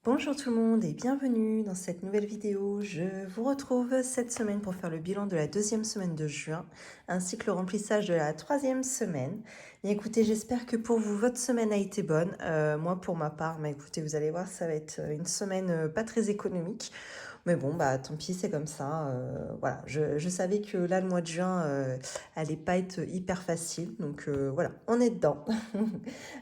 Bonjour tout le monde et bienvenue dans cette nouvelle vidéo. Je vous retrouve cette semaine pour faire le bilan de la deuxième semaine de juin, ainsi que le remplissage de la troisième semaine. Et écoutez, j'espère que pour vous, votre semaine a été bonne. Moi, pour ma part, écoutez, vous allez voir, ça va être une semaine pas très économique. Mais bon, bah tant pis, c'est comme ça. Voilà, je savais que là, le mois de juin, allait pas être hyper facile. Donc voilà, on est dedans.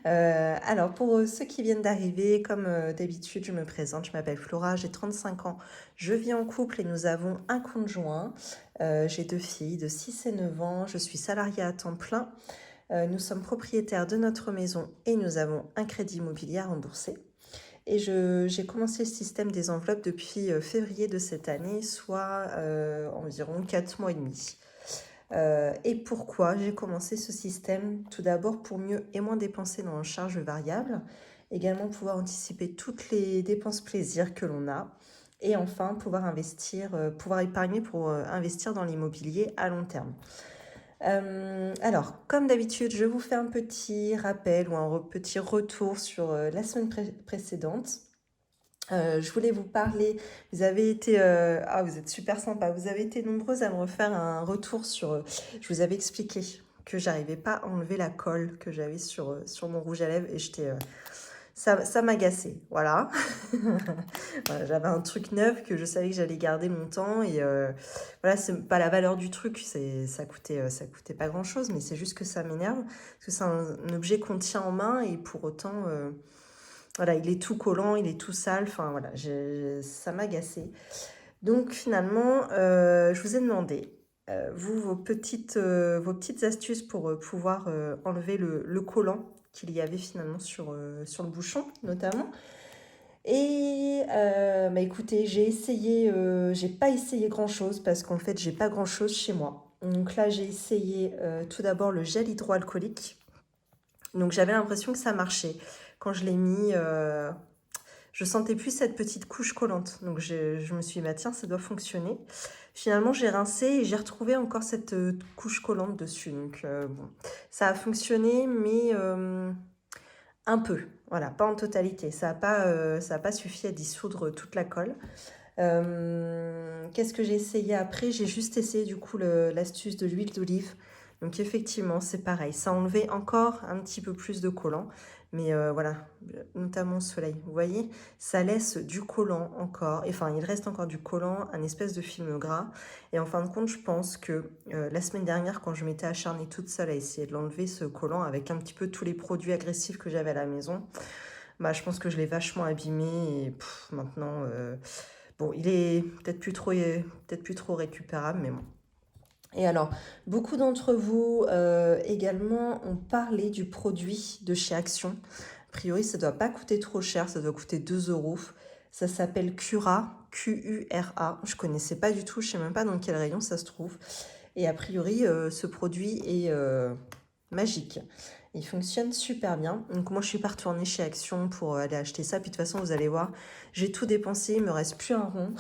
Alors, pour ceux qui viennent d'arriver, comme d'habitude, je me présente. Je m'appelle Flora, j'ai 35 ans. Je vis en couple et nous avons un conjoint. J'ai deux filles de 6 et 9 ans. Je suis salariée à temps plein. Nous sommes propriétaires de notre maison et nous avons un crédit immobilier à rembourser. Et j'ai commencé le système des enveloppes depuis février de cette année, soit environ 4 mois et demi. Et pourquoi j'ai commencé ce système? Tout d'abord pour mieux et moins dépenser dans les charges variables, également pouvoir anticiper toutes les dépenses plaisir que l'on a, et enfin pouvoir investir, pouvoir épargner pour investir dans l'immobilier à long terme. Alors, comme d'habitude, je vous fais un petit rappel ou un petit retour sur la semaine précédente. Je voulais vous parler, vous avez été, vous êtes super sympa, vous avez été nombreuses à me refaire un retour sur, je vous avais expliqué que j'arrivais pas à enlever la colle que j'avais sur mon rouge à lèvres et ça m'agaçait, voilà. Voilà, j'avais un truc neuf que je savais que j'allais garder longtemps et voilà, c'est pas la valeur du truc, ça coûtait pas grand chose, mais c'est juste que ça m'énerve parce que c'est un objet qu'on tient en main et pour autant, voilà, il est tout collant, il est tout sale, enfin voilà, ça m'a agacé. Donc finalement, je vous ai demandé, vous, vos petites astuces pour pouvoir enlever le collant qu'il y avait finalement sur le bouchon, notamment. Et écoutez, j'ai pas essayé grand-chose parce qu'en fait, j'ai pas grand-chose chez moi. Donc là, j'ai essayé tout d'abord le gel hydroalcoolique. Donc j'avais l'impression que ça marchait. Quand je l'ai mis, je sentais plus cette petite couche collante. Donc je me suis dit, bah, tiens, ça doit fonctionner. Finalement, j'ai rincé et j'ai retrouvé encore cette couche collante dessus. Donc bon, ça a fonctionné, mais un peu. Voilà, pas en totalité. Ça a pas suffi à dissoudre toute la colle. Qu'est-ce que j'ai essayé après? J'ai juste essayé du coup l'astuce de l'huile d'olive. Donc effectivement, c'est pareil. Ça a enlevé encore un petit peu plus de collant. Mais voilà, notamment au soleil. Vous voyez, ça laisse du collant encore. Enfin, il reste encore du collant, un espèce de film gras. Et en fin de compte, je pense que la semaine dernière, quand je m'étais acharnée toute seule à essayer de l'enlever, ce collant, avec un petit peu tous les produits agressifs que j'avais à la maison, bah, je pense que je l'ai vachement abîmé. Et maintenant... bon, il est peut-être plus trop récupérable, mais bon. Et alors, beaucoup d'entre vous également ont parlé du produit de chez Action. A priori, ça ne doit pas coûter trop cher, ça doit coûter 2 euros. Ça s'appelle Cura, Qura. Je ne connaissais pas du tout, je ne sais même pas dans quel rayon ça se trouve. Et a priori, ce produit est magique. Il fonctionne super bien. Donc moi, je suis pas retournée chez Action pour aller acheter ça. Puis de toute façon, vous allez voir, j'ai tout dépensé, il me reste plus un rond.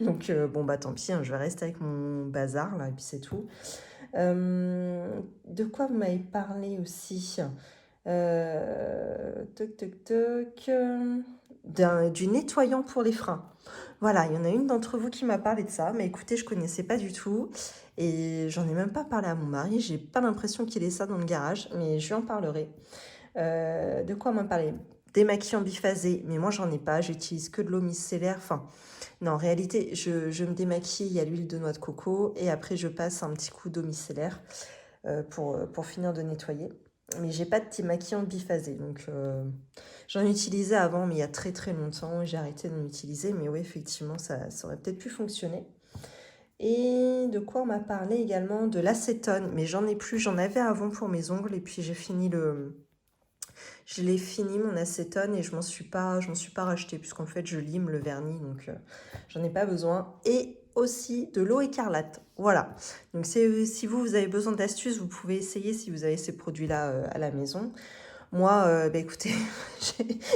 Donc bon, bah tant pis, hein, je vais rester avec mon bazar, là, et puis c'est tout. De quoi vous m'avez parlé aussi? Toc, toc, toc. Du nettoyant pour les freins. Voilà, il y en a une d'entre vous qui m'a parlé de ça, mais écoutez, je connaissais pas du tout et j'en ai même pas parlé à mon mari. J'ai pas l'impression qu'il ait ça dans le garage, mais je lui en parlerai. De quoi m'en parler? Démaquillant biphasé, mais moi j'en ai pas, j'utilise que de l'eau micellaire. Enfin, non, en réalité, je me démaquille à l'huile de noix de coco et après je passe un petit coup d'eau micellaire pour finir de nettoyer. Mais j'ai pas de démaquillant biphasé, donc j'en utilisais avant, mais il y a très très longtemps, j'ai arrêté d'en utiliser, mais oui, effectivement, ça aurait peut-être pu fonctionner. Et de quoi on m'a parlé également? De l'acétone, mais j'en ai plus, j'en avais avant pour mes ongles, et puis je l'ai fini mon acétone et je m'en suis pas racheté puisqu'en fait je lime le vernis donc j'en ai pas besoin. Et aussi de l'eau écarlate. Voilà. Donc si vous avez besoin d'astuces, vous pouvez essayer si vous avez ces produits-là à la maison. Moi, écoutez,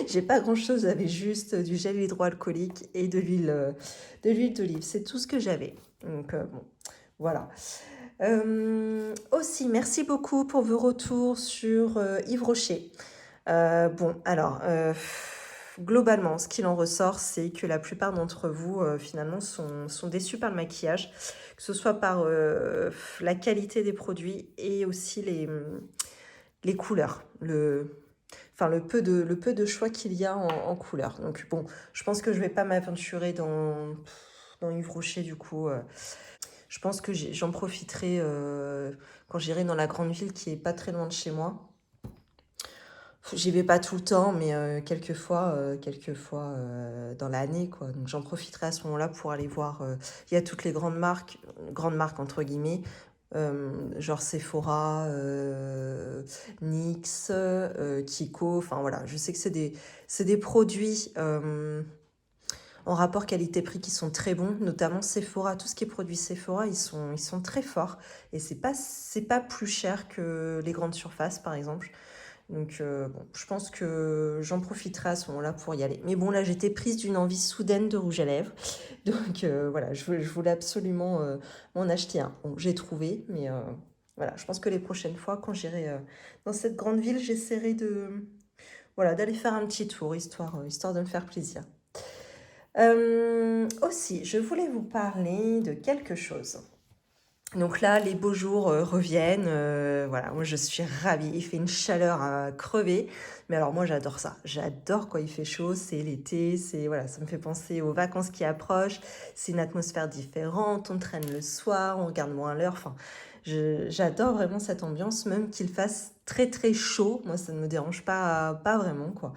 j'ai pas grand-chose, j'avais juste du gel hydroalcoolique et de l'huile d'olive. C'est tout ce que j'avais. Donc bon, voilà. Aussi, merci beaucoup pour vos retours sur Yves Rocher. Bon, alors, globalement, ce qu'il en ressort, c'est que la plupart d'entre vous, finalement, sont déçus par le maquillage, que ce soit par la qualité des produits et aussi les couleurs, enfin, le peu de choix qu'il y a en couleurs. Donc bon, je pense que je vais pas m'aventurer dans Yves Rocher du coup. Je pense que j'en profiterai quand j'irai dans la grande ville qui est pas très loin de chez moi. J'y vais pas tout le temps, mais quelques fois dans l'année, quoi. Donc j'en profiterai à ce moment-là pour aller voir. Il y a toutes les grandes marques entre guillemets, genre Sephora, NYX, Kiko. Enfin voilà, je sais que c'est des produits en rapport qualité-prix qui sont très bons, notamment Sephora. Tout ce qui est produit Sephora, ils sont très forts et c'est pas plus cher que les grandes surfaces, par exemple. Donc, bon, je pense que j'en profiterai à ce moment-là pour y aller. Mais bon, là, j'étais prise d'une envie soudaine de rouge à lèvres. Donc, voilà, je voulais absolument m'en acheter un. Bon, j'ai trouvé, mais voilà, je pense que les prochaines fois, quand j'irai dans cette grande ville, j'essaierai voilà, d'aller faire un petit tour, histoire de me faire plaisir. Aussi, je voulais vous parler de quelque chose. Donc là, les beaux jours reviennent. Voilà, moi je suis ravie. Il fait une chaleur à crever. Mais alors moi j'adore ça. J'adore quand il fait chaud. C'est l'été. Voilà, ça me fait penser aux vacances qui approchent. C'est une atmosphère différente. On traîne le soir, on regarde moins l'heure. Enfin, j'adore vraiment cette ambiance, même qu'il fasse très très chaud. Moi ça ne me dérange pas vraiment quoi.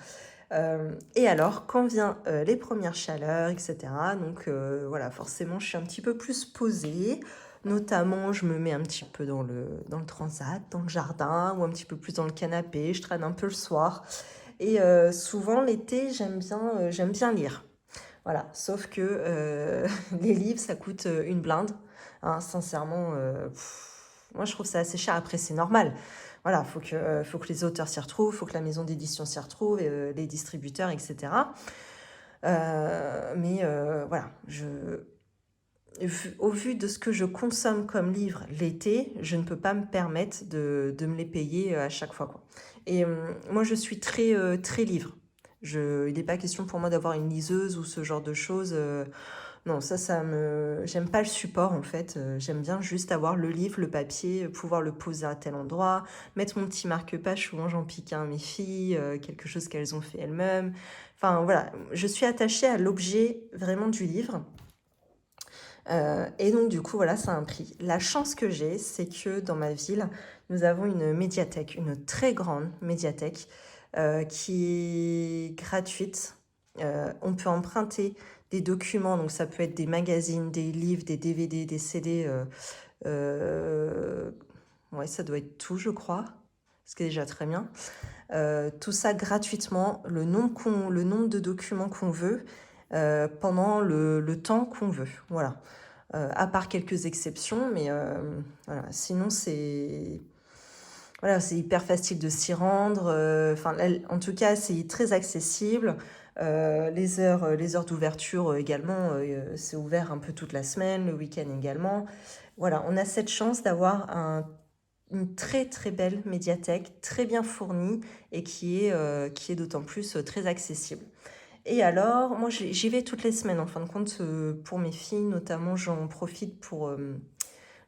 Et alors, quand vient les premières chaleurs, etc. Donc voilà, forcément, je suis un petit peu plus posée. Notamment, je me mets un petit peu dans le transat, dans le jardin, ou un petit peu plus dans le canapé. Je traîne un peu le soir. Et souvent, l'été, j'aime bien lire. Voilà, sauf que les livres, ça coûte une blinde. Hein, sincèrement, moi je trouve ça assez cher. Après, c'est normal. Voilà, faut que les auteurs s'y retrouvent, faut que la maison d'édition s'y retrouve, et, les distributeurs, etc. Voilà, au vu de ce que je consomme comme livre l'été, je ne peux pas me permettre de me les payer à chaque fois, quoi. Et moi, je suis très livre. Il n'est pas question pour moi d'avoir une liseuse ou ce genre de choses. Non, j'aime pas le support en fait. J'aime bien juste avoir le livre, le papier, pouvoir le poser à tel endroit, mettre mon petit marque-page. Souvent, j'en pique un à mes filles, quelque chose qu'elles ont fait elles-mêmes. Enfin voilà, je suis attachée à l'objet vraiment du livre. Et donc du coup, voilà, ça a un prix. La chance que j'ai, c'est que dans ma ville, nous avons une médiathèque, une très grande médiathèque qui est gratuite. On peut emprunter des documents, donc ça peut être des magazines, des livres, des DVD, des CD. Ouais, ça doit être tout, je crois, ce qui est déjà très bien. Tout ça gratuitement, le nombre de documents qu'on veut, pendant le temps qu'on veut. Voilà. À part quelques exceptions, mais voilà. Sinon, voilà, c'est hyper facile de s'y rendre. Enfin, en tout cas, c'est très accessible. Les heures d'ouverture également, c'est ouvert un peu toute la semaine, le week-end également. Voilà, on a cette chance d'avoir une très très belle médiathèque, très bien fournie et qui est d'autant plus très accessible. Et alors, moi j'y vais toutes les semaines en fin de compte pour mes filles, notamment j'en profite pour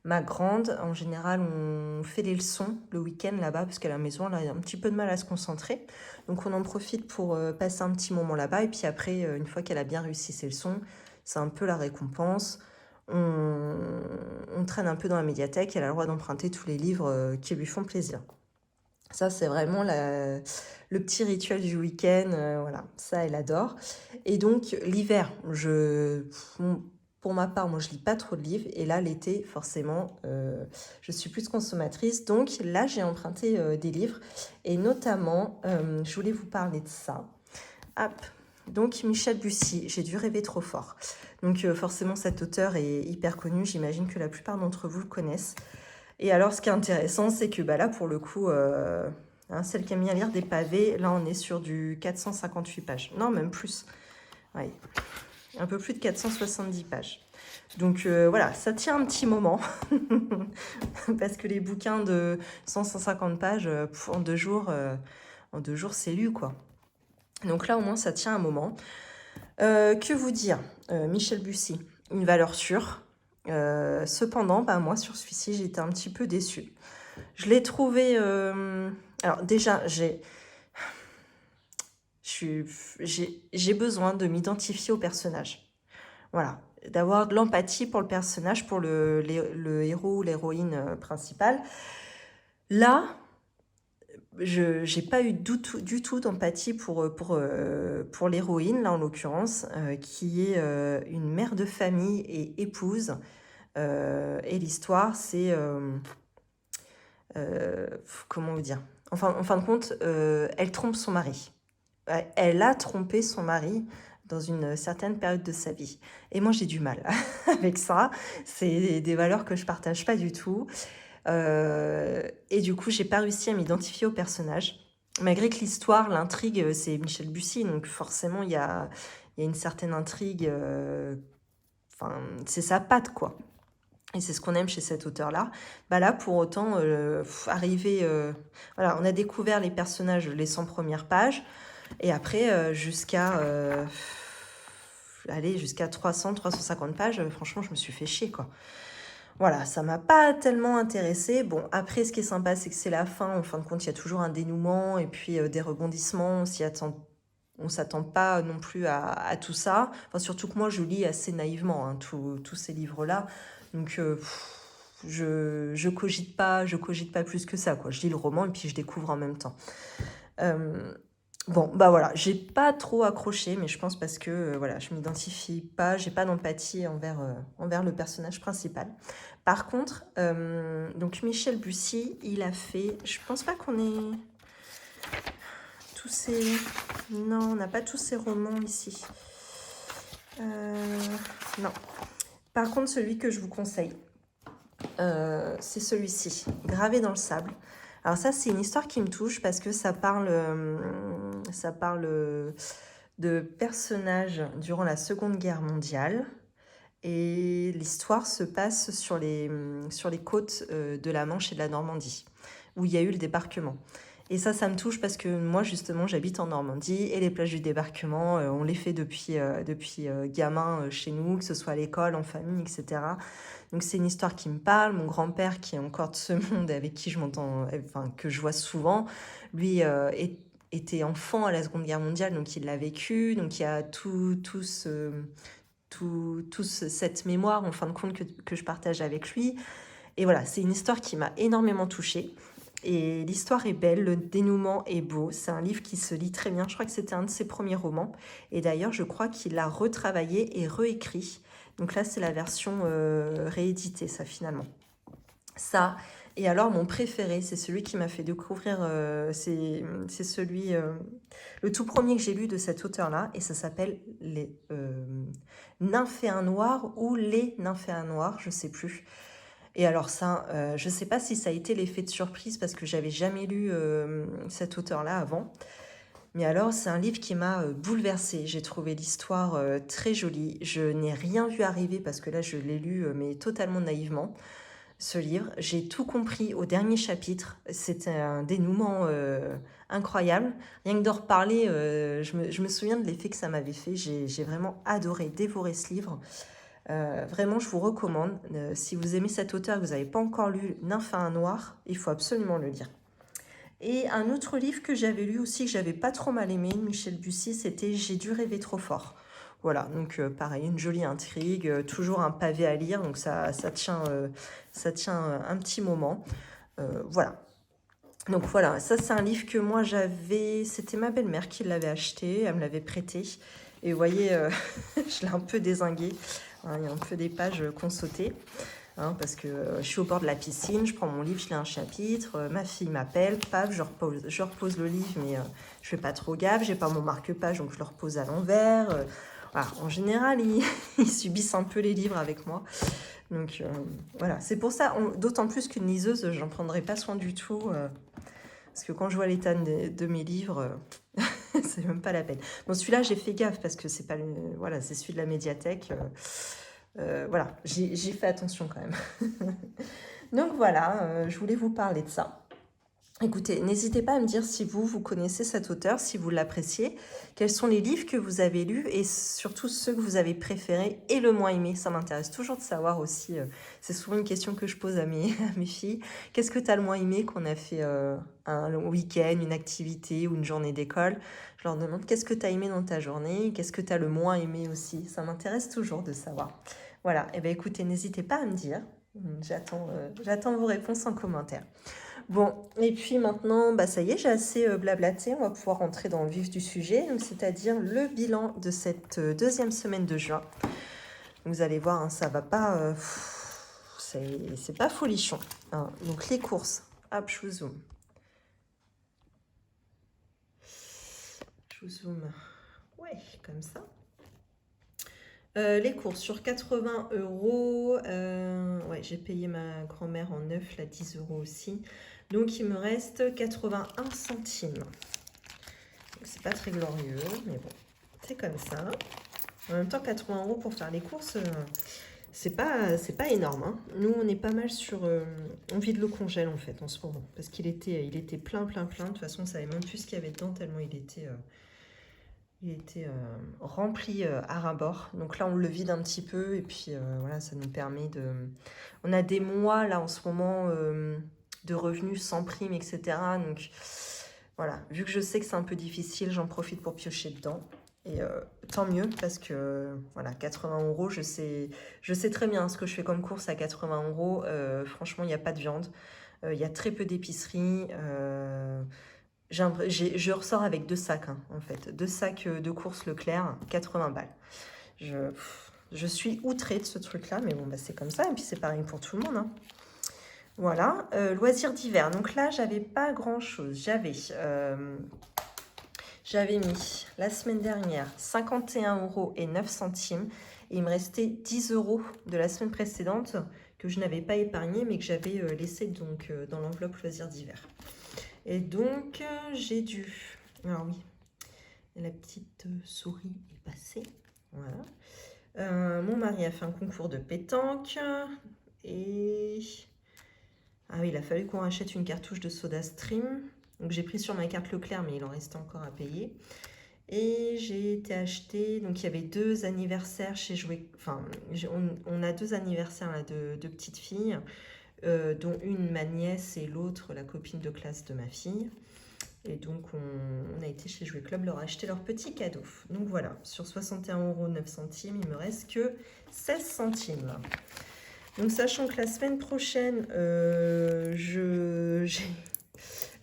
ma grande. En général, on fait les leçons le week-end là-bas parce qu'à la maison, elle a un petit peu de mal à se concentrer. Donc on en profite pour passer un petit moment là-bas. Et puis après, une fois qu'elle a bien réussi ses leçons, c'est un peu la récompense. On traîne un peu dans la médiathèque, elle a le droit d'emprunter tous les livres qui lui font plaisir. Ça, c'est vraiment le petit rituel du week-end. Voilà, ça, elle adore. Et donc, l'hiver, pour ma part, moi, je lis pas trop de livres. Et là, l'été, forcément, je suis plus consommatrice. Donc, là, j'ai emprunté des livres. Et notamment, je voulais vous parler de ça. Hop. Donc, Michel Bussy, J'ai dû rêver trop fort. Donc, forcément, cet auteur est hyper connu. J'imagine que la plupart d'entre vous le connaissent. Et alors, ce qui est intéressant, c'est que là, pour le coup, celle qui aime bien lire des pavés, là, on est sur du 458 pages. Non, même plus. Ouais. Un peu plus de 470 pages. Donc, voilà, ça tient un petit moment. Parce que les bouquins de 150 pages, en 2 jours, c'est lu, quoi. Donc là, au moins, ça tient un moment. Que vous dire? Michel Bussy, une valeur sûre. Cependant, bah, moi, sur celui-ci, j'étais un petit peu déçue. Je l'ai trouvé... Alors déjà, j'ai besoin de m'identifier au personnage. Voilà, d'avoir de l'empathie pour le personnage, pour le héros ou l'héroïne principale. Là, je n'ai pas eu du tout d'empathie pour l'héroïne, là en l'occurrence, qui est une mère de famille et épouse. Et l'histoire, c'est... comment vous dire? Enfin, en fin de compte, elle trompe son mari. Elle a trompé son mari dans une certaine période de sa vie. Et moi, j'ai du mal avec ça. C'est des valeurs que je partage pas du tout. Et du coup, j'ai pas réussi à m'identifier au personnage. Malgré que l'histoire, l'intrigue, c'est Michel Bussy, donc forcément, il y a une certaine intrigue. Enfin, c'est sa patte, quoi. Et c'est ce qu'on aime chez cet auteur-là. Bah là, pour autant, arriver... voilà, on a découvert les personnages, les 100 premières pages. Et après, jusqu'à 300, 350 pages, franchement, je me suis fait chier, quoi. Voilà, ça m'a pas tellement intéressée. Bon, après, ce qui est sympa, c'est que c'est la fin. En fin de compte, il y a toujours un dénouement et puis des rebondissements. On s'attend pas non plus à tout ça. Enfin, surtout que moi, je lis assez naïvement hein, tous ces livres-là. Donc, je cogite pas plus que ça, quoi. Je lis le roman et puis je découvre en même temps. Bon, bah voilà, j'ai pas trop accroché, mais je pense parce que voilà, je m'identifie pas, j'ai pas d'empathie envers le personnage principal. Par contre, donc Michel Bussy, il a fait, je pense pas qu'on ait tous ces, non, on n'a pas tous ces romans ici. Non. Par contre, celui que je vous conseille, c'est celui-ci, Gravé dans le sable. Alors ça, c'est une histoire qui me touche parce que ça parle de personnages durant la Seconde Guerre mondiale. Et l'histoire se passe sur les côtes de la Manche et de la Normandie, où il y a eu le débarquement. Et ça me touche parce que moi, justement, j'habite en Normandie et les plages du débarquement, on les fait depuis gamin chez nous, que ce soit à l'école, en famille, etc. Donc c'est une histoire qui me parle. Mon grand-père, qui est encore de ce monde, avec qui je m'entends, enfin, que je vois souvent, lui était enfant à la Seconde Guerre mondiale, donc il l'a vécu. Donc il y a cette mémoire, en fin de compte, que je partage avec lui. Et voilà, c'est une histoire qui m'a énormément touchée. Et l'histoire est belle, le dénouement est beau. C'est un livre qui se lit très bien. Je crois que c'était un de ses premiers romans. Et d'ailleurs, je crois qu'il l'a retravaillé et réécrit. Donc là, c'est la version rééditée, ça, finalement. Ça. Et alors, mon préféré, c'est celui qui m'a fait découvrir... c'est celui... le tout premier que j'ai lu de cet auteur-là. Et ça s'appelle Les Nymphéens Noirs ou Les Nymphéens Noirs, je sais plus. Et alors ça, je sais pas si ça a été l'effet de surprise parce que j'avais jamais lu cet auteur-là avant. Mais alors, c'est un livre qui m'a bouleversée. J'ai trouvé l'histoire très jolie. Je n'ai rien vu arriver parce que là, je l'ai lu, mais totalement naïvement, ce livre. J'ai tout compris au dernier chapitre. C'était un dénouement incroyable. Rien que d'en reparler, je me souviens de l'effet que ça m'avait fait. J'ai vraiment adoré dévorer ce livre. Vraiment, je vous recommande. Si vous aimez cet auteur et que vous n'avez pas encore lu Nymphéen Noir, il faut absolument le lire. Et un autre livre que j'avais lu aussi, que j'avais pas trop mal aimé, de Michel Bussy, c'était J'ai dû rêver trop fort. Voilà, donc pareil, une jolie intrigue, toujours un pavé à lire, donc ça tient un petit moment. Voilà. Donc voilà, ça c'est un livre que moi j'avais, c'était ma belle-mère qui l'avait acheté, elle me l'avait prêté. Et vous voyez, je l'ai un peu dézingué. Hein, il y a un peu des pages qu'on sautait. Hein, parce que je suis au bord de la piscine, je prends mon livre, je lis un chapitre, ma fille m'appelle, paf, je repose le livre, mais je fais pas trop gaffe, j'ai pas mon marque-page, donc je le repose à l'envers. Voilà. En général, ils subissent un peu les livres avec moi. Donc voilà, c'est pour ça, d'autant plus qu'une liseuse, j'en prendrai pas soin du tout. Parce que quand je vois l'état de mes livres, c'est même pas la peine. Bon, celui-là, j'ai fait gaffe parce que c'est pas voilà, c'est celui de la médiathèque. Voilà, j'ai fait attention quand même. Donc voilà, je voulais vous parler de ça. Écoutez, n'hésitez pas à me dire si vous connaissez cet auteur, si vous l'appréciez, quels sont les livres que vous avez lus et surtout ceux que vous avez préférés et le moins aimé. Ça m'intéresse toujours de savoir aussi, c'est souvent une question que je pose à mes, à mes filles. Qu'est-ce que tu as le moins aimé qu'on a fait un week-end, une activité ou une journée d'école? Je leur demande qu'est-ce que tu as aimé dans ta journée, qu'est-ce que tu as le moins aimé aussi. Ça m'intéresse toujours de savoir. Voilà, et bien écoutez, n'hésitez pas à me dire. J'attends vos réponses en commentaire. Bon, et puis maintenant, bah ça y est, j'ai assez blablaté, on va pouvoir rentrer dans le vif du sujet, donc c'est-à-dire le bilan de cette deuxième semaine de juin. Vous allez voir, hein, ça va pas, c'est pas folichon. Hein. Donc les courses, hop, je vous zoome. Je vous zoome, ouais, comme ça. Les courses sur 80 euros, ouais, j'ai payé ma grand-mère en neuf, là 10 euros aussi. Donc il me reste 81 centimes. C'est pas très glorieux, mais bon, c'est comme ça. En même temps, 80 euros pour faire les courses, c'est pas énorme. Hein. Nous, on est pas mal sur... on vide le congèle, en fait, en ce moment. Parce qu'il était, il était plein. De toute façon, on savait même plus ce qu'il y avait dedans, tellement il était rempli à ras-bord. Donc là, on le vide un petit peu. Et puis, voilà, ça nous permet de... On a des mois, là, en ce moment, de revenus sans prime, etc. Donc... Voilà, vu que je sais que c'est un peu difficile, j'en profite pour piocher dedans. Et tant mieux, parce que voilà, 80 euros, je sais très bien ce que je fais comme course à 80 euros. Franchement, il n'y a pas de viande. Il y a très peu d'épicerie. Je ressors avec 2 sacs, hein, en fait. 2 sacs de courses Leclerc, 80 balles. Je suis outrée de ce truc-là, mais bon, bah, c'est comme ça. Et puis c'est pareil pour tout le monde, hein. Voilà, loisirs d'hiver. Donc là, j'avais pas grand-chose. J'avais mis la semaine dernière 51 euros et 9 centimes. Et il me restait 10 euros de la semaine précédente que je n'avais pas épargné, mais que j'avais laissé donc dans l'enveloppe loisirs d'hiver. Et donc, j'ai dû... Alors oui, la petite souris est passée. Voilà. Mon mari a fait un concours de pétanque. Et... Ah oui, il a fallu qu'on rachète une cartouche de SodaStream. Donc j'ai pris sur ma carte Leclerc, mais il en restait encore à payer. Et j'ai été acheter, donc il y avait 2 anniversaires chez Jouet. Enfin, on a 2 anniversaires là, de petites filles, dont une ma nièce et l'autre la copine de classe de ma fille. Et donc on a été chez Jouet Club leur acheter leur petit cadeau. Donc voilà, sur 61 euros 9 centimes, il me reste que 16 centimes. Donc, sachant que la semaine prochaine, j'ai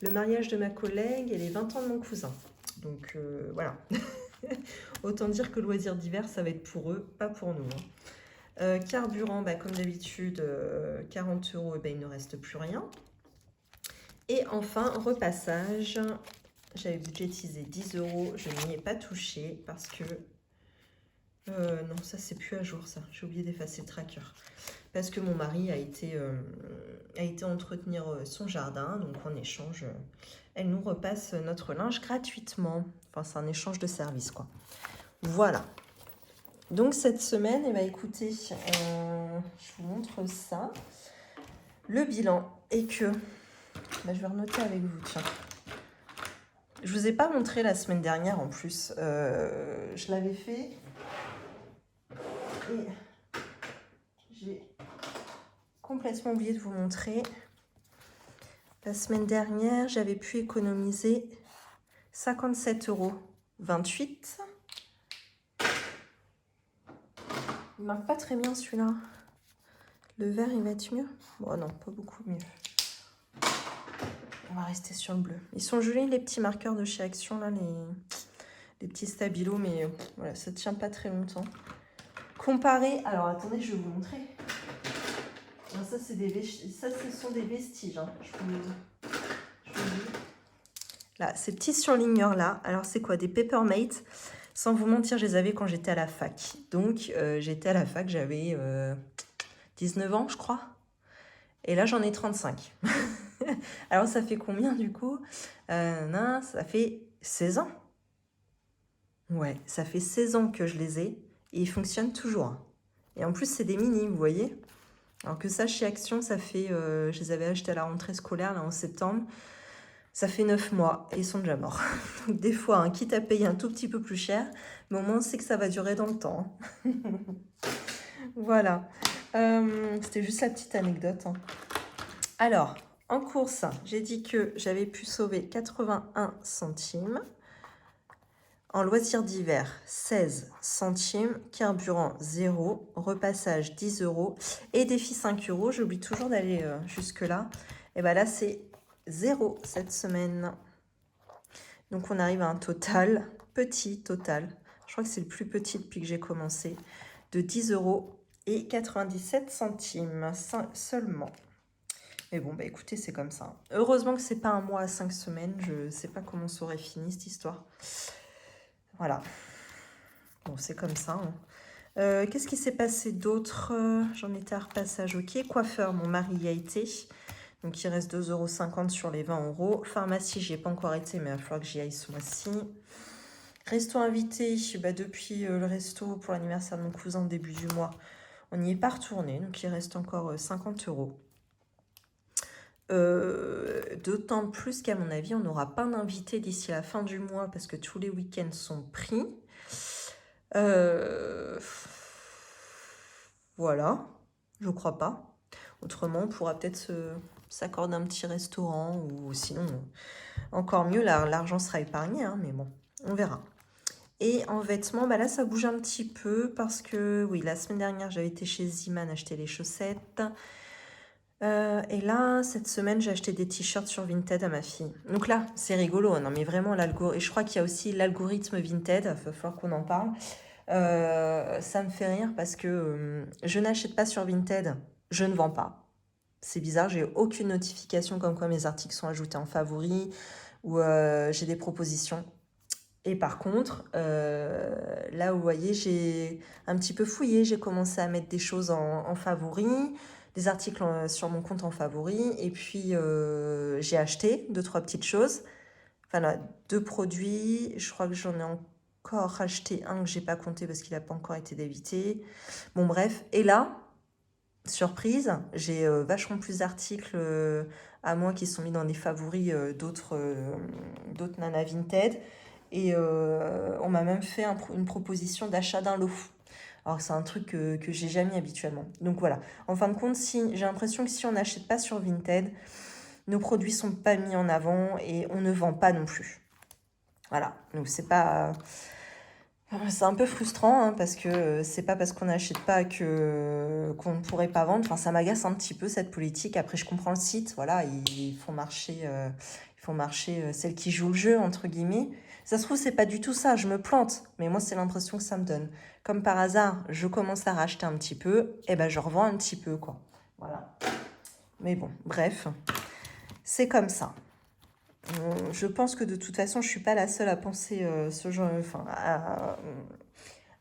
le mariage de ma collègue et les 20 ans de mon cousin. Donc, voilà. Autant dire que loisirs d'hiver, ça va être pour eux, pas pour nous. Hein. Carburant, bah, comme d'habitude, 40 euros, bah, il ne reste plus rien. Et enfin, repassage. J'avais budgétisé 10 euros, je n'y ai pas touché parce que... non, ça, c'est plus à jour, ça. J'ai oublié d'effacer le tracker. Parce que mon mari a été entretenir son jardin. Donc, en échange, elle nous repasse notre linge gratuitement. Enfin, c'est un échange de service, quoi. Voilà. Donc, cette semaine, eh bien, écoutez, je vous montre ça. Le bilan est que... Bah, je vais renoter avec vous, tiens. Je ne vous ai pas montré la semaine dernière, en plus. Je l'avais fait... Et j'ai complètement oublié de vous montrer. La semaine dernière, j'avais pu économiser 57,28 euros. Il marque pas très bien celui-là. Le vert, il va être mieux? Bon, non, pas beaucoup mieux. On va rester sur le bleu. Ils sont jolis, les petits marqueurs de chez Action, là, les petits stabilos, mais voilà, ça tient pas très longtemps. Comparé... Alors, attendez, je vais vous montrer. Alors, ça, ce sont des vestiges. Hein. Je vous dis. Là, ces petits surligneurs-là, alors c'est quoi? Des Papermate. Sans vous mentir, je les avais quand j'étais à la fac. Donc, j'étais à la fac, j'avais 19 ans, je crois. Et là, j'en ai 35. Alors, ça fait combien, du coup? Non, ça fait 16 ans. Ouais, ça fait 16 ans que je les ai. Et ils fonctionnent toujours. Et en plus, c'est des mini, vous voyez? Alors que ça, chez Action, ça fait... je les avais achetés à la rentrée scolaire, là, en septembre. Ça fait 9 mois et ils sont déjà morts. Donc des fois, hein, quitte à payer un tout petit peu plus cher, mais au moins on sait que ça va durer dans le temps. Voilà. C'était juste la petite anecdote, hein. Alors, en course, j'ai dit que j'avais pu sauver 81 centimes. En loisirs d'hiver, 16 centimes. Carburant, 0. Repassage, 10 euros. Et défi, 5 euros. J'oublie toujours d'aller jusque-là. Et bien là, c'est 0 cette semaine. Donc, on arrive à un total, petit total. Je crois que c'est le plus petit depuis que j'ai commencé. De 10 euros et 97 centimes seulement. Mais bon, bah écoutez, c'est comme ça. Heureusement que c'est pas un mois à 5 semaines. Je sais pas comment ça aurait fini cette histoire. Voilà. Bon, c'est comme ça, hein. Qu'est-ce qui s'est passé d'autre? J'en étais à repassage, ok. Coiffeur, mon mari y a été. Donc il reste 2,50 € sur les 20 euros. Pharmacie, j'y ai pas encore été, mais il va falloir que j'y aille ce mois-ci. Resto invité, bah, depuis le resto pour l'anniversaire de mon cousin début du mois, on n'y est pas retourné. Donc il reste encore 50 euros. D'autant plus qu'à mon avis, on n'aura pas d'invité d'ici la fin du mois parce que tous les week-ends sont pris. Voilà, je crois pas. Autrement, on pourra peut-être s'accorder un petit restaurant ou sinon, encore mieux, l'argent sera épargné, hein, mais bon, on verra. Et en vêtements, bah là, ça bouge un petit peu parce que, oui, la semaine dernière, j'avais été chez Ziman acheter les chaussettes. Et là, cette semaine, j'ai acheté des t-shirts sur Vinted à ma fille. Donc là, c'est rigolo, non mais vraiment, et je crois qu'il y a aussi l'algorithme Vinted, il va falloir qu'on en parle. Ça me fait rire parce que je n'achète pas sur Vinted, je ne vends pas. C'est bizarre, j'ai aucune notification comme quoi mes articles sont ajoutés en favoris ou j'ai des propositions. Et par contre, là, vous voyez, j'ai un petit peu fouillé, j'ai commencé à mettre des choses en favoris, des articles sur mon compte en favoris, et puis j'ai acheté 2-3 petites choses. Enfin là, 2 produits, je crois que j'en ai encore acheté un que j'ai pas compté parce qu'il n'a pas encore été débité. Bon bref, et là, surprise, j'ai vachement plus d'articles à moi qui sont mis dans des favoris d'autres nanas Vinted. Et on m'a même fait une proposition d'achat d'un lot. Alors c'est un truc que j'ai jamais habituellement. Donc voilà. En fin de compte, j'ai l'impression que si on n'achète pas sur Vinted, nos produits sont pas mis en avant et on ne vend pas non plus. Voilà. Donc c'est pas... C'est un peu frustrant hein, parce que c'est pas parce qu'on n'achète pas qu'on ne pourrait pas vendre. Enfin, ça m'agace un petit peu cette politique. Après, je comprends le site. Voilà, ils font marcher celles qui jouent le jeu entre guillemets. Ça se trouve, c'est pas du tout ça. Je me plante, mais moi, c'est l'impression que ça me donne. Comme par hasard, je commence à racheter un petit peu, et ben je revends un petit peu quoi. Voilà. Mais bon, bref, c'est comme ça. Je pense que de toute façon, je suis pas la seule à penser ce genre, enfin,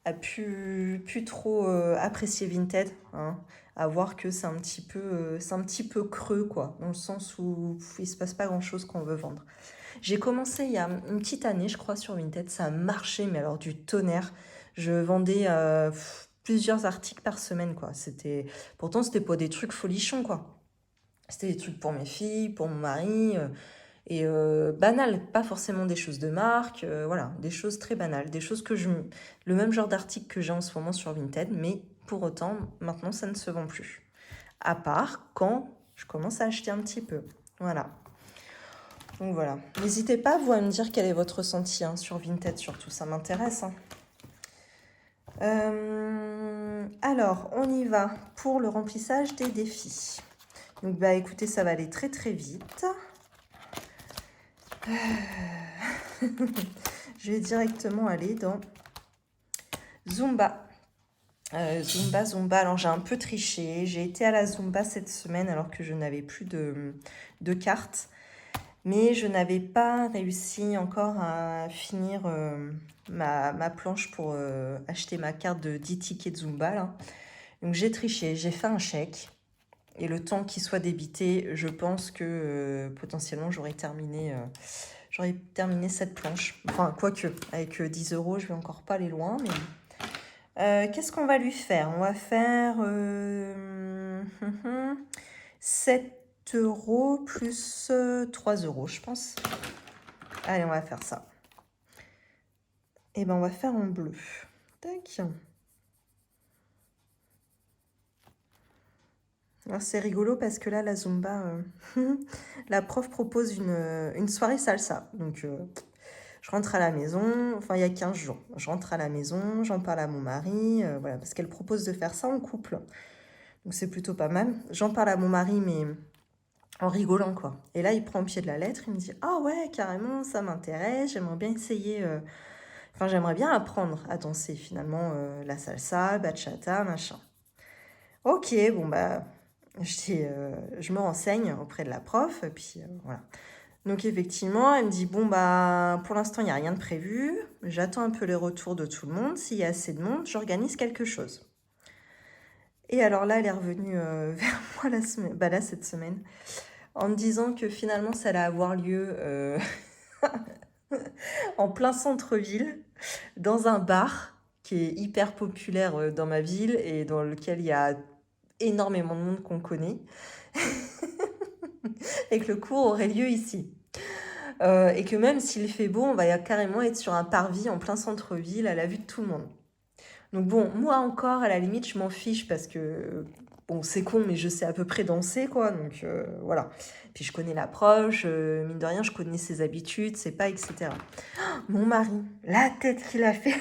à plus trop apprécier Vinted, hein, à voir que c'est un petit peu creux, quoi, dans le sens où il se passe pas grand-chose qu'on veut vendre. J'ai commencé il y a une petite année, je crois, sur Vinted, ça a marché, mais alors du tonnerre. Je vendais plusieurs articles par semaine, quoi. Pourtant, c'était pas des trucs folichons, quoi. C'était des trucs pour mes filles, pour mon mari, et banales, pas forcément des choses de marque, voilà, des choses très banales, des choses le même genre d'article que j'ai en ce moment sur Vinted, mais pour autant, maintenant, ça ne se vend plus. À part quand je commence à acheter un petit peu, voilà. Donc voilà, n'hésitez pas, vous, à me dire quel est votre ressenti hein, sur Vinted, surtout, ça m'intéresse. Hein. Alors, on y va pour le remplissage des défis. Donc, bah écoutez, ça va aller très très vite. Je vais directement aller dans Zumba. Zumba. Alors, j'ai un peu triché. J'ai été à la Zumba cette semaine alors que je n'avais plus de carte. Mais je n'avais pas réussi encore à finir ma planche pour acheter ma carte de 10 tickets de Zumba. Là. Donc j'ai triché, j'ai fait un chèque. Et le temps qu'il soit débité, je pense que potentiellement j'aurais terminé cette planche. Enfin, quoique, avec 10 euros, je vais encore pas aller loin. Mais qu'est-ce qu'on va lui faire? On va faire 7 € plus 3 €, je pense. Allez, on va faire ça. Et ben, on va faire en bleu. Tac. Alors, c'est rigolo parce que là, la Zumba, la prof propose une soirée salsa. Donc, je rentre à la maison, enfin, il y a 15 jours. Je rentre à la maison, j'en parle à mon mari, voilà, parce qu'elle propose de faire ça en couple. Donc, c'est plutôt pas mal. J'en parle à mon mari, mais en rigolant, quoi. Et là, il prend au pied de la lettre, il me dit « Ah ouais, carrément, ça m'intéresse, j'aimerais bien essayer... Enfin, j'aimerais bien apprendre à danser, finalement, la salsa, bachata, machin. » Ok, bon, bah, je me renseigne auprès de la prof, et puis voilà. Donc, effectivement, elle me dit, bon, bah, pour l'instant, il n'y a rien de prévu. J'attends un peu les retours de tout le monde. S'il y a assez de monde, j'organise quelque chose. Et alors là, elle est revenue vers moi là, cette semaine, en me disant que finalement, ça allait avoir lieu en plein centre-ville, dans un bar qui est hyper populaire dans ma ville et dans lequel il y a énormément de monde qu'on connaît, et que le cours aurait lieu ici. Et que même s'il fait beau, on va carrément être sur un parvis en plein centre-ville à la vue de tout le monde. Donc bon, moi encore, à la limite, je m'en fiche parce que, bon, c'est con, mais je sais à peu près danser, quoi. Donc voilà. Puis je connais l'approche, mine de rien, je connais ses habitudes, c'est pas, etc. Mon mari, la tête qu'il a fait,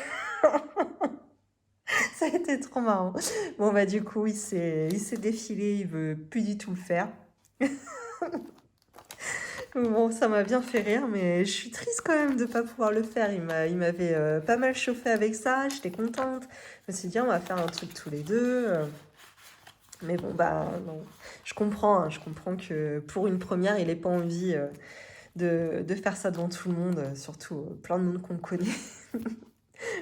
ça a été trop marrant. Bon, bah du coup, il s'est défilé, il veut plus du tout le faire. Bon, ça m'a bien fait rire, mais je suis triste quand même de ne pas pouvoir le faire. Il m'avait pas mal chauffé avec ça, j'étais contente. Je me suis dit, on va faire un truc tous les deux. Mais bon, bah non. Je comprends, hein, je comprends que pour une première, il n'ait pas envie de faire ça devant tout le monde, surtout plein de monde qu'on connaît.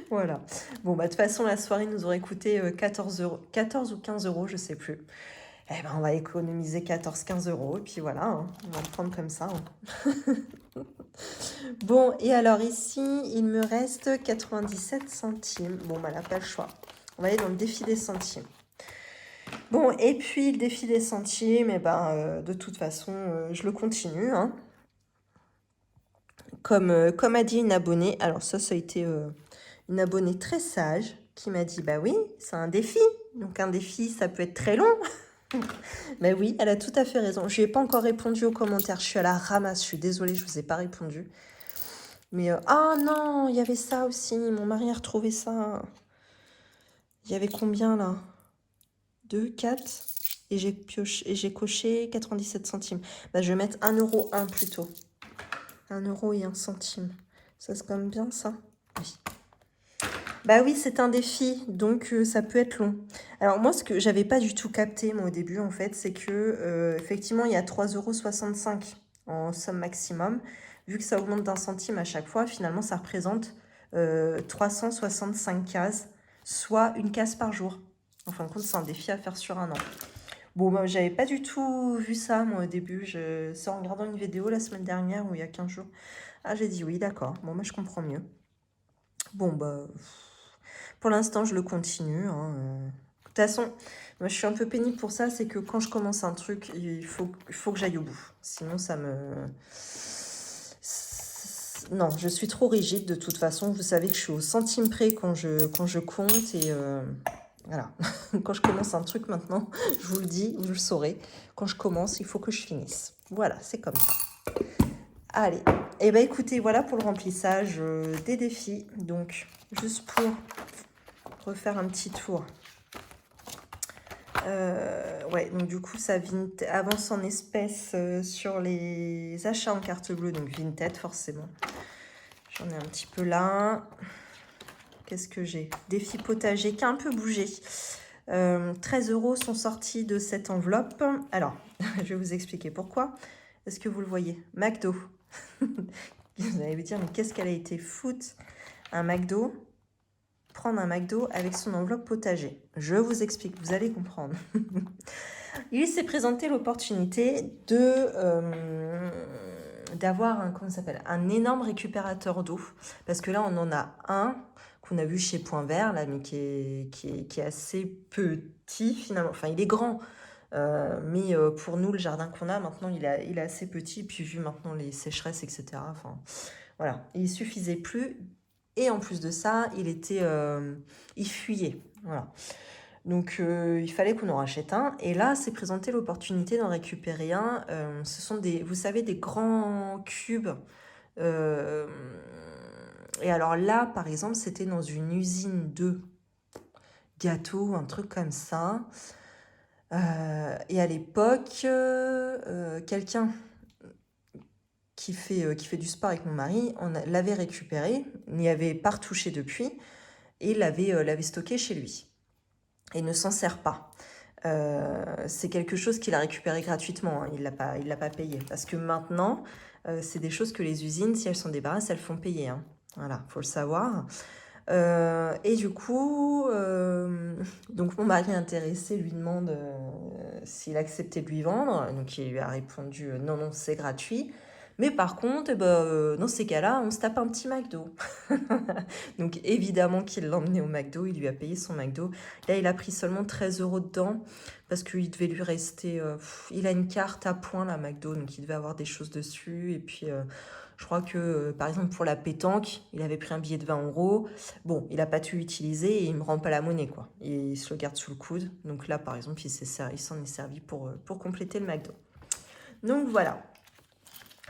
Voilà. Bon, bah de toute façon, la soirée nous aurait coûté 14 €, 14 ou 15 €, je sais plus. Eh ben, on va économiser 14-15 €, et puis voilà, hein, on va le prendre comme ça. Hein. Bon, et alors ici, il me reste 97 centimes. Bon, bah là, pas le choix. On va aller dans le défi des centimes. Bon, et puis le défi des centimes, eh ben, de toute façon, je le continue. Hein. Comme a dit une abonnée, alors ça a été une abonnée très sage qui m'a dit, bah oui, c'est un défi. Donc un défi, ça peut être très long. Mais oui, elle a tout à fait raison. Je lui ai pas encore répondu aux commentaires. Je suis à la ramasse. Je suis désolée, je vous ai pas répondu. Mais ah non, il y avait ça aussi. Mon mari a retrouvé ça. Il y avait combien là? 2, 4. Et j'ai coché 97 centimes. Bah, je vais mettre 1,01 € plutôt. 1 € et 1 centime. Ça c'est quand même bien ça. Oui. Bah oui, c'est un défi, donc ça peut être long. Alors moi, ce que j'avais pas du tout capté, moi, au début, en fait, c'est que, effectivement, il y a 3,65 € en somme maximum. Vu que ça augmente d'un centime à chaque fois, finalement, ça représente 365 cases, soit une case par jour. En fin de compte, c'est un défi à faire sur un an. Bon, moi, j'avais pas du tout vu ça, moi, au début. C'est en regardant une vidéo la semaine dernière, ou il y a 15 jours. Ah, j'ai dit oui, d'accord. Bon, moi, je comprends mieux. Bon, bah... Pour l'instant, je le continue. Hein. De toute façon, moi, je suis un peu pénible pour ça. C'est que quand je commence un truc, il faut que j'aille au bout. Sinon, ça me... Non, je suis trop rigide de toute façon. Vous savez que je suis au centime près quand je compte. Et voilà. Quand je commence un truc maintenant, je vous le dis, vous le saurez. Quand je commence, il faut que je finisse. Voilà, c'est comme ça. Allez. Eh bien, écoutez, voilà pour le remplissage des défis. Donc, juste pour refaire un petit tour. Ouais, donc du coup, ça avance en espèces sur les achats en carte bleue, donc Vinted forcément. J'en ai un petit peu là. Qu'est-ce que j'ai? Défi potager qui a un peu bougé. 13 € sont sortis de cette enveloppe. Alors, je vais vous expliquer pourquoi. Est-ce que vous le voyez? McDo. Vous allez vous dire, mais qu'est-ce qu'elle a été foute? Un McDo, prendre un McDo avec son enveloppe potager. Je vous explique, vous allez comprendre. Il s'est présenté l'opportunité d'avoir un énorme récupérateur d'eau. Parce que là, on en a un qu'on a vu chez Point Vert, là, mais qui est assez petit finalement. Enfin, il est grand, Mais pour nous, le jardin qu'on a maintenant, il est assez petit. Puis vu maintenant les sécheresses, etc. Enfin, voilà, il suffisait plus. Et en plus de ça, il fuyait. Voilà. Donc il fallait qu'on en rachète un. Et là, s'est présenté l'opportunité d'en récupérer un. Ce sont vous savez, des grands cubes. Euh, et alors là, par exemple, c'était dans une usine de gâteaux, un truc comme ça. Et à l'époque, quelqu'un qui fait du sport avec mon mari, l'avait récupéré, n'y avait pas retouché depuis, et l'avait stocké chez lui. Et ne s'en sert pas. C'est quelque chose qu'il a récupéré gratuitement, hein, il l'a pas payé. Parce que maintenant, c'est des choses que les usines, si elles s'en débarrassent, elles font payer. Hein. Voilà, faut le savoir. Et du coup, donc mon mari intéressé lui demande s'il acceptait de lui vendre. Donc il lui a répondu non, non, c'est gratuit. Mais par contre, dans ces cas-là, on se tape un petit McDo. Donc évidemment qu'il l'a emmené au McDo, il lui a payé son McDo. Là, il a pris seulement 13 € dedans parce qu'il devait lui rester... il a une carte à points, la McDo, donc il devait avoir des choses dessus. Et puis, je crois que, par exemple, pour la pétanque, il avait pris un billet de 20 €. Bon, il n'a pas tout utilisé et il ne me rend pas la monnaie, quoi. Et il se le garde sous le coude. Donc là, par exemple, il s'en est servi pour compléter le McDo. Donc voilà,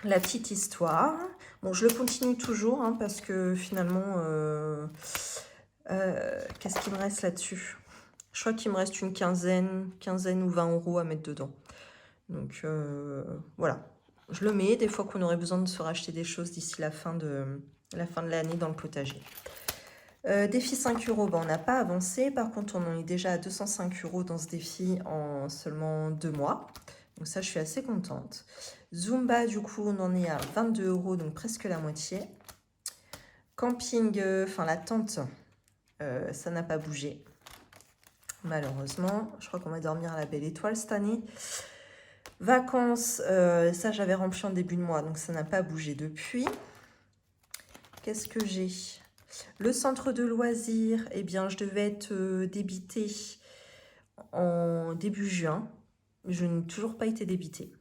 la petite histoire. Bon, je le continue toujours, hein, parce que finalement, qu'est-ce qu'il me reste là-dessus? Je crois qu'il me reste une quinzaine ou 20 € à mettre dedans. Donc voilà, je le mets des fois qu'on aurait besoin de se racheter des choses d'ici la fin de l'année dans le potager. Défi 5 €, on n'a pas avancé. Par contre, on en est déjà à 205 € dans ce défi en seulement 2 mois. Donc ça, je suis assez contente. Zumba, du coup, on en est à 22 €, donc presque la moitié. Camping, enfin la tente, ça n'a pas bougé. Malheureusement, je crois qu'on va dormir à la Belle Étoile cette année. Vacances, ça j'avais rempli en début de mois, donc ça n'a pas bougé depuis. Qu'est-ce que j'ai? Le centre de loisirs, eh bien, je devais être débitée en début juin. Je n'ai toujours pas été débitée.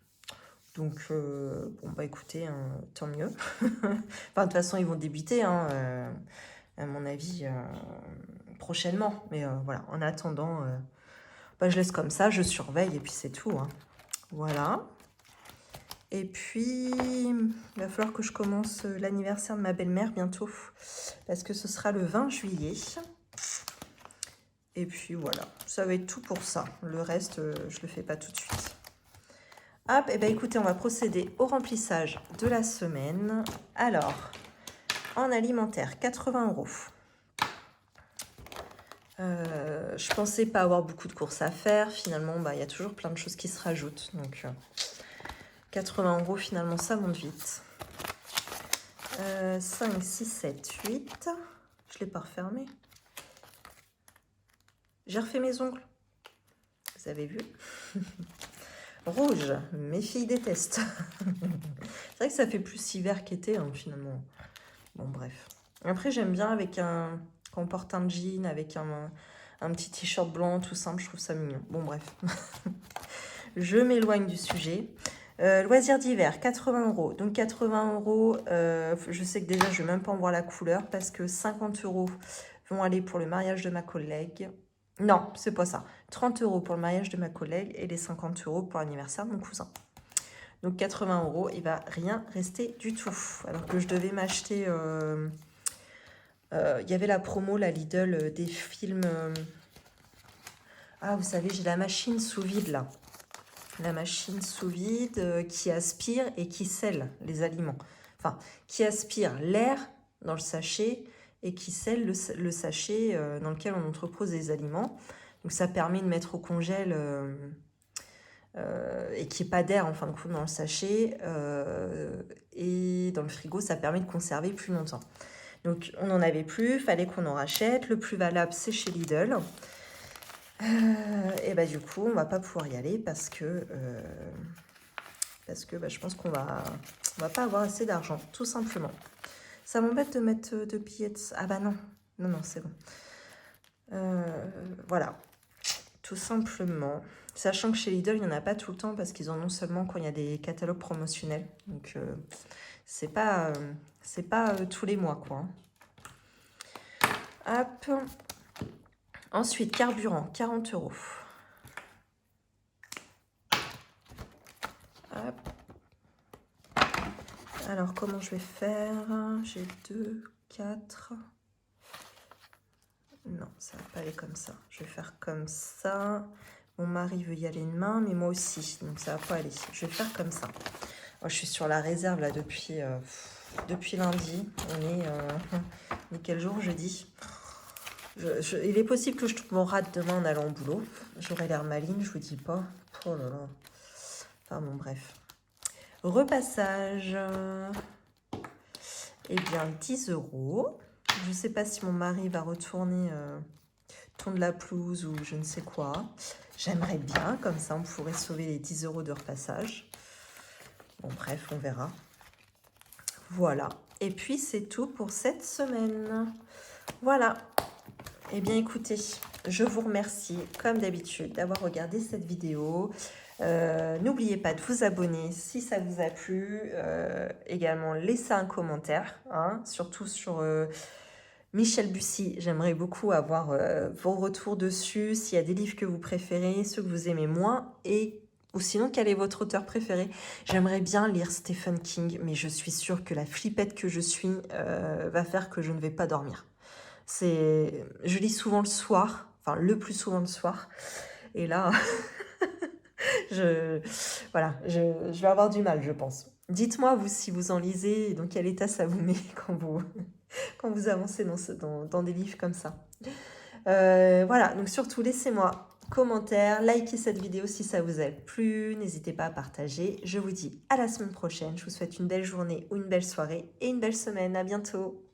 Donc, bon, bah écoutez, hein, tant mieux. Enfin, de toute façon, ils vont débiter, hein, à mon avis, prochainement. Mais voilà, en attendant, bah, je laisse comme ça, je surveille et puis c'est tout. Hein. Voilà. Et puis, il va falloir que je commence l'anniversaire de ma belle-mère bientôt, parce que ce sera le 20 juillet. Et puis voilà, ça va être tout pour ça. Le reste, je le fais pas tout de suite. Hop, et bien écoutez, on va procéder au remplissage de la semaine. Alors, en alimentaire, 80 €. Je pensais pas avoir beaucoup de courses à faire. Finalement, bah, y a toujours plein de choses qui se rajoutent. Donc, 80 € finalement, ça monte vite. 5, 6, 7, 8. Je l'ai pas refermé. J'ai refait mes ongles. Vous avez vu? Rouge, mes filles détestent. C'est vrai que ça fait plus hiver qu'été, hein, finalement. Bon, bref. Après, j'aime bien avec quand on porte un jean, avec un petit t-shirt blanc, tout simple, je trouve ça mignon. Bon, bref. Je m'éloigne du sujet. Loisirs d'hiver, 80 €. Donc 80 €, je sais que déjà, je ne vais même pas en voir la couleur parce que 50 € vont aller pour le mariage de ma collègue. Non, c'est pas ça. 30 € pour le mariage de ma collègue et les 50 € pour l'anniversaire de mon cousin. Donc 80 €, il va rien rester du tout. Alors que je devais m'acheter... il y avait la promo, la Lidl, des films... Ah, vous savez, j'ai la machine sous vide, là. La machine sous vide qui aspire et qui scelle les aliments. Enfin, qui aspire l'air dans le sachet et qui scelle le sachet dans lequel on entrepose les aliments. Donc ça permet de mettre au congèle et qu'il n'y ait pas d'air en fin de compte dans le sachet. Et dans le frigo, ça permet de conserver plus longtemps. Donc on n'en avait plus, fallait qu'on en rachète. Le plus valable, c'est chez Lidl. Et bah du coup, on va pas pouvoir y aller parce que bah, je pense qu'on va pas avoir assez d'argent, tout simplement. Ça m'embête de mettre de billets de... Ah bah non, non, c'est bon. Voilà. tout simplement. Sachant que chez Lidl, il n'y en a pas tout le temps parce qu'ils en ont seulement quand il y a des catalogues promotionnels. Donc, c'est pas tous les mois, quoi. Hop. Ensuite, carburant, 40 €. Hop. Alors, comment je vais faire? J'ai 2, 4. Non, ça va pas aller comme ça. Je vais faire comme ça. Mon mari veut y aller demain, mais moi aussi. Donc, ça va pas aller. Je vais faire comme ça. Oh, je suis sur la réserve, là, depuis lundi. On est quel jour? Jeudi. Il est possible que je me rate demain en allant au boulot. J'aurai l'air maligne, je vous dis pas. Oh là là. Enfin bon, bref. Repassage. Eh bien, 10 €. Je ne sais pas si mon mari va retourner tondre la pelouse ou je ne sais quoi. J'aimerais bien, comme ça on pourrait sauver les 10 € de repassage. Bon, bref, on verra. Voilà. Et puis, c'est tout pour cette semaine. Voilà. Eh bien, écoutez, je vous remercie, comme d'habitude, d'avoir regardé cette vidéo. N'oubliez pas de vous abonner si ça vous a plu. Également, laissez un commentaire, hein, surtout sur Michel Bussy. J'aimerais beaucoup avoir vos retours dessus, s'il y a des livres que vous préférez, ceux que vous aimez moins, ou sinon, quel est votre auteur préféré? J'aimerais bien lire Stephen King, mais je suis sûre que la flippette que je suis va faire que je ne vais pas dormir. Je lis souvent le soir, enfin le plus souvent le soir, et là, je vais avoir du mal, je pense. Dites-moi, vous, si vous en lisez, dans quel état ça vous met quand vous avancez dans des livres comme ça. Voilà, donc surtout, laissez-moi commentaire, likez cette vidéo si ça vous a plu, n'hésitez pas à partager. Je vous dis à la semaine prochaine, je vous souhaite une belle journée ou une belle soirée et une belle semaine. À bientôt.